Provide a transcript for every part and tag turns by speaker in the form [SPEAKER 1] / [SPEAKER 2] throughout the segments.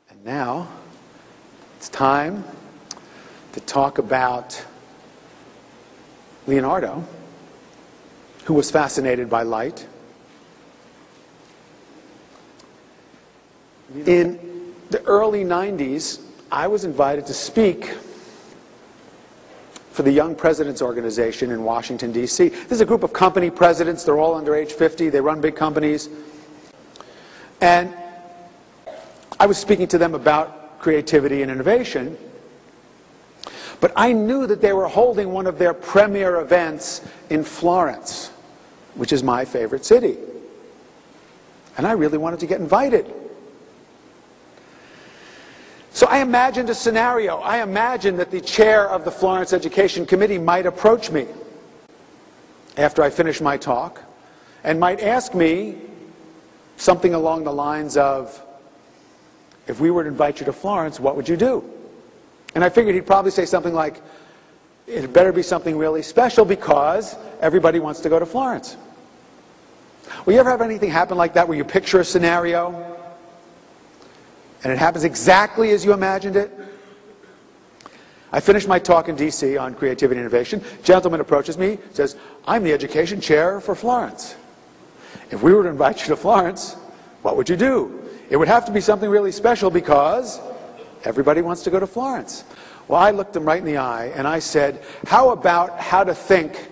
[SPEAKER 1] And now, it's time to talk about Leonardo, who was fascinated by light. In the early 90s, I was invited to speak for the Young Presidents Organization in Washington, D.C. This is a group of company presidents. They're all under age 50. They run big companies. And I was speaking to them about creativity and innovation. But I knew that they were holding one of their premier events in Florence, which is my favorite city. And I really wanted to get invited. So I imagined a scenario. I imagined that the chair of the Florence Education Committee might approach me after I finished my talk and might ask me something along the lines of, if we were to invite you to Florence, what would you do? And I figured he'd probably say something like, it better be something really special because everybody wants to go to Florence. Well, you ever have anything happen like that where you picture a scenario and it happens exactly as you imagined it? I finished my talk in D.C. on creativity and innovation. A gentleman approaches me, says, I'm the education chair for Florence. If we were to invite you to Florence, what would you do? It would have to be something really special because everybody wants to go to Florence. Well, I looked him right in the eye and I said, how about how to think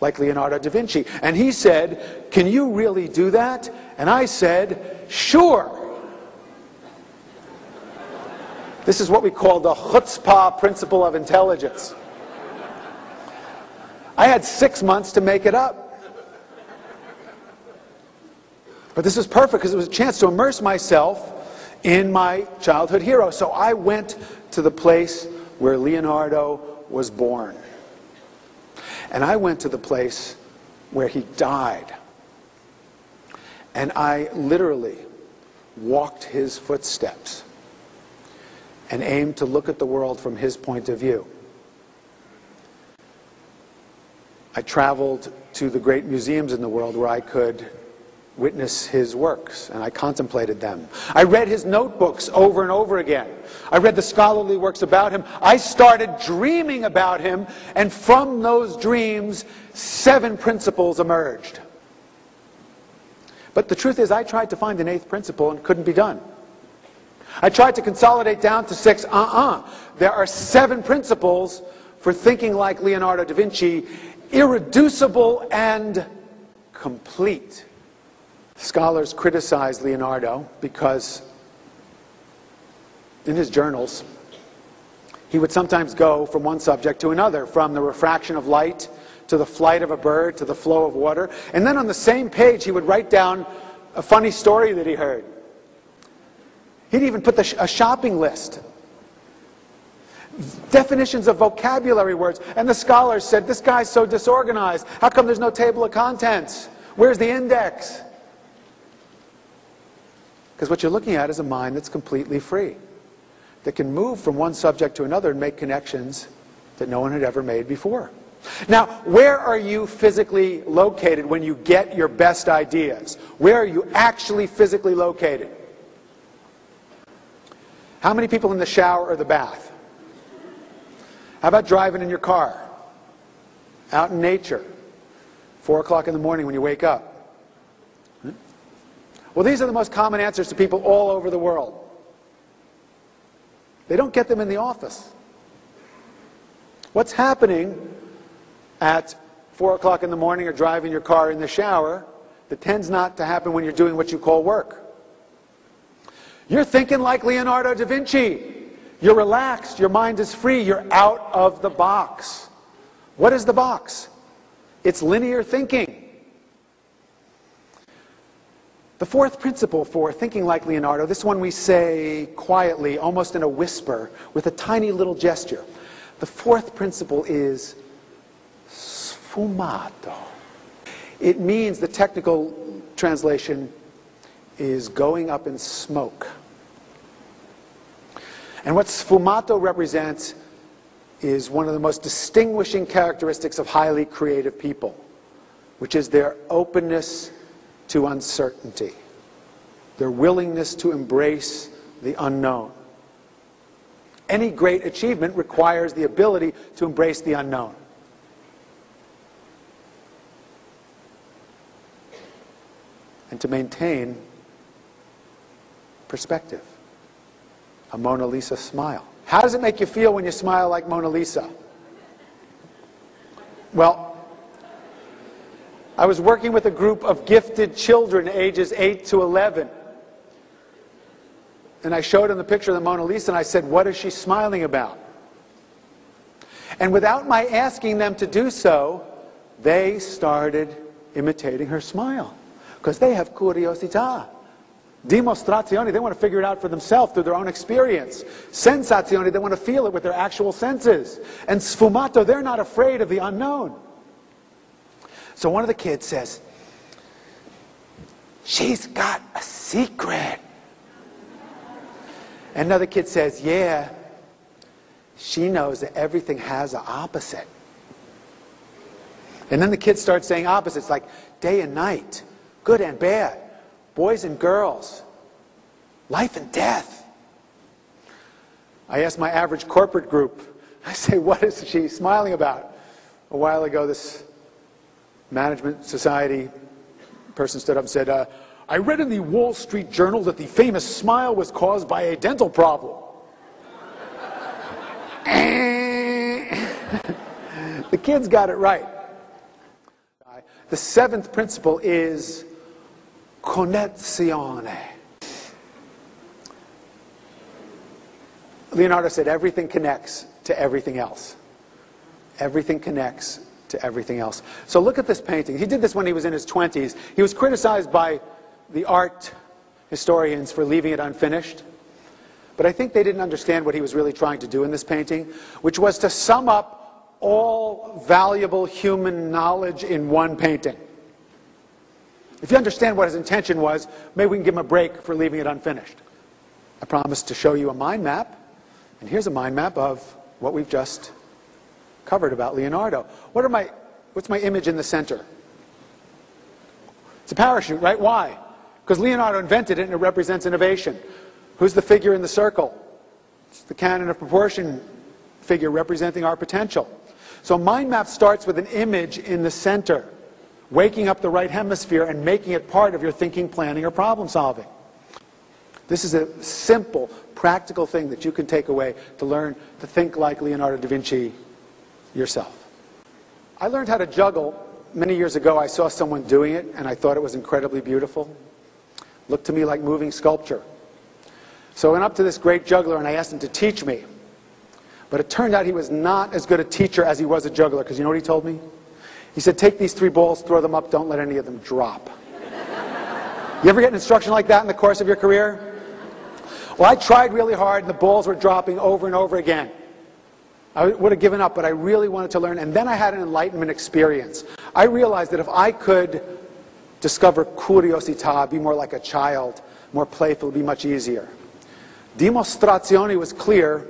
[SPEAKER 1] like Leonardo da Vinci? And he said, can you really do that? And I said, sure. This is what we call the chutzpah principle of intelligence. I had 6 months to make it up. But this was perfect because it was a chance to immerse myself in my childhood hero. So I went to the place where Leonardo was born. And I went to the place where he died. And I literally walked his footsteps and aimed to look at the world from his point of view. I traveled to the great museums in the world where I could witness his works, and I contemplated them. I read his notebooks over and over again. I read the scholarly works about him. I started dreaming about him, and from those dreams, 7 principles emerged. But the truth is, I tried to find an 8th principle and couldn't be done. I tried to consolidate down to 6. There are 7 principles for thinking like Leonardo da Vinci, irreducible and complete. Scholars criticize Leonardo because in his journals, he would sometimes go from one subject to another, from the refraction of light to the flight of a bird to the flow of water. And then on the same page, he would write down a funny story that he heard. He'd even put a shopping list, definitions of vocabulary words. And the scholars said, this guy's so disorganized. How come there's no table of contents? Where's the index? Because what you're looking at is a mind that's completely free, that can move from one subject to another and make connections that no one had ever made before. Now, where are you physically located when you get your best ideas? Where are you actually physically located? How many people in the shower or the bath? How about driving in your car? Out in nature? 4 o'clock in the morning when you wake up? Well, these are the most common answers to people all over the world. They don't get them in the office. What's happening at 4 o'clock in the morning or driving your car in the shower that tends not to happen when you're doing what you call work? You're thinking like Leonardo da Vinci. You're relaxed. Your mind is free. You're out of the box. What is the box? It's linear thinking. The 4th principle for thinking like Leonardo, this one we say quietly, almost in a whisper, with a tiny little gesture. The 4th principle is sfumato. It means, the technical translation is going up in smoke. And what sfumato represents is one of the most distinguishing characteristics of highly creative people, which is their openness to uncertainty, their willingness to embrace the unknown. Any great achievement requires the ability to embrace the unknown. And to maintain perspective. A Mona Lisa smile. How does it make you feel when you smile like Mona Lisa? Well, I was working with a group of gifted children ages 8 to 11. And I showed them the picture of the Mona Lisa and I said, what is she smiling about? And without my asking them to do so, they started imitating her smile. Because they have curiosità. Dimostrazione, they want to figure it out for themselves through their own experience. Sensazione, they want to feel it with their actual senses. And sfumato, they're not afraid of the unknown. So one of the kids says, she's got a secret. And another kid says, yeah, she knows that everything has an opposite. And then the kids start saying opposites, like day and night, good and bad, boys and girls, life and death. I asked my average corporate group, I say, what is she smiling about? A while ago, this management society person stood up and said, I read in the Wall Street Journal that the famous smile was caused by a dental problem. The kids got it right. The seventh principle is connessione. Leonardo said everything connects to everything else. Everything connects to everything else. So look at this painting. He did this when he was in his 20s. He was criticized by the art historians for leaving it unfinished. But I think they didn't understand what he was really trying to do in this painting, which was to sum up all valuable human knowledge in one painting. If you understand what his intention was, maybe we can give him a break for leaving it unfinished. I promised to show you a mind map, and here's a mind map of what we've just covered about Leonardo. What's my image in the center? It's a parachute, right? Why? Because Leonardo invented it and it represents innovation. Who's the figure in the circle? It's the canon of proportion figure representing our potential. So a mind map starts with an image in the center, waking up the right hemisphere and making it part of your thinking, planning, or problem solving. This is a simple, practical thing that you can take away to learn to think like Leonardo da Vinci yourself. I learned how to juggle. Many years ago, I saw someone doing it, and I thought it was incredibly beautiful. Looked to me like moving sculpture. So I went up to this great juggler, and I asked him to teach me. But it turned out he was not as good a teacher as he was a juggler, because you know what he told me? He said, take these 3 balls, throw them up, don't let any of them drop. You ever get an instruction like that in the course of your career? Well, I tried really hard, and the balls were dropping over and over again. I would have given up, but I really wanted to learn. And then I had an enlightenment experience. I realized that if I could discover curiosità, be more like a child, more playful, it would be much easier. Dimostrazione was clear.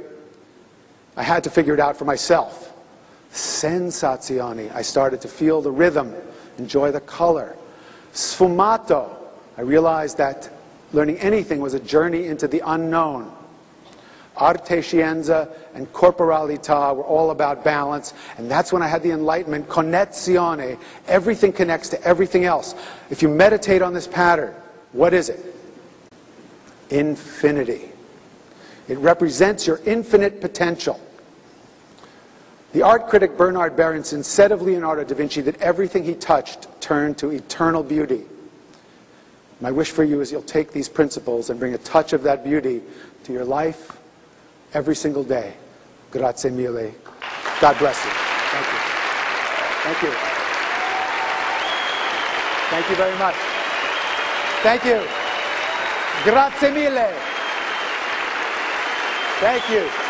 [SPEAKER 1] I had to figure it out for myself. Sensazione. I started to feel the rhythm, enjoy the color. Sfumato. I realized that learning anything was a journey into the unknown. Arte, scienza, and corporalità were all about balance, and that's when I had the enlightenment, connessione. Everything connects to everything else. If you meditate on this pattern, what is it? Infinity. It represents your infinite potential. The art critic Bernard Berenson said of Leonardo da Vinci that everything he touched turned to eternal beauty. My wish for you is you'll take these principles and bring a touch of that beauty to your life every single day. Grazie mille. God bless you. Thank you. Thank you. Thank you very much. Thank you. Grazie mille. Thank you.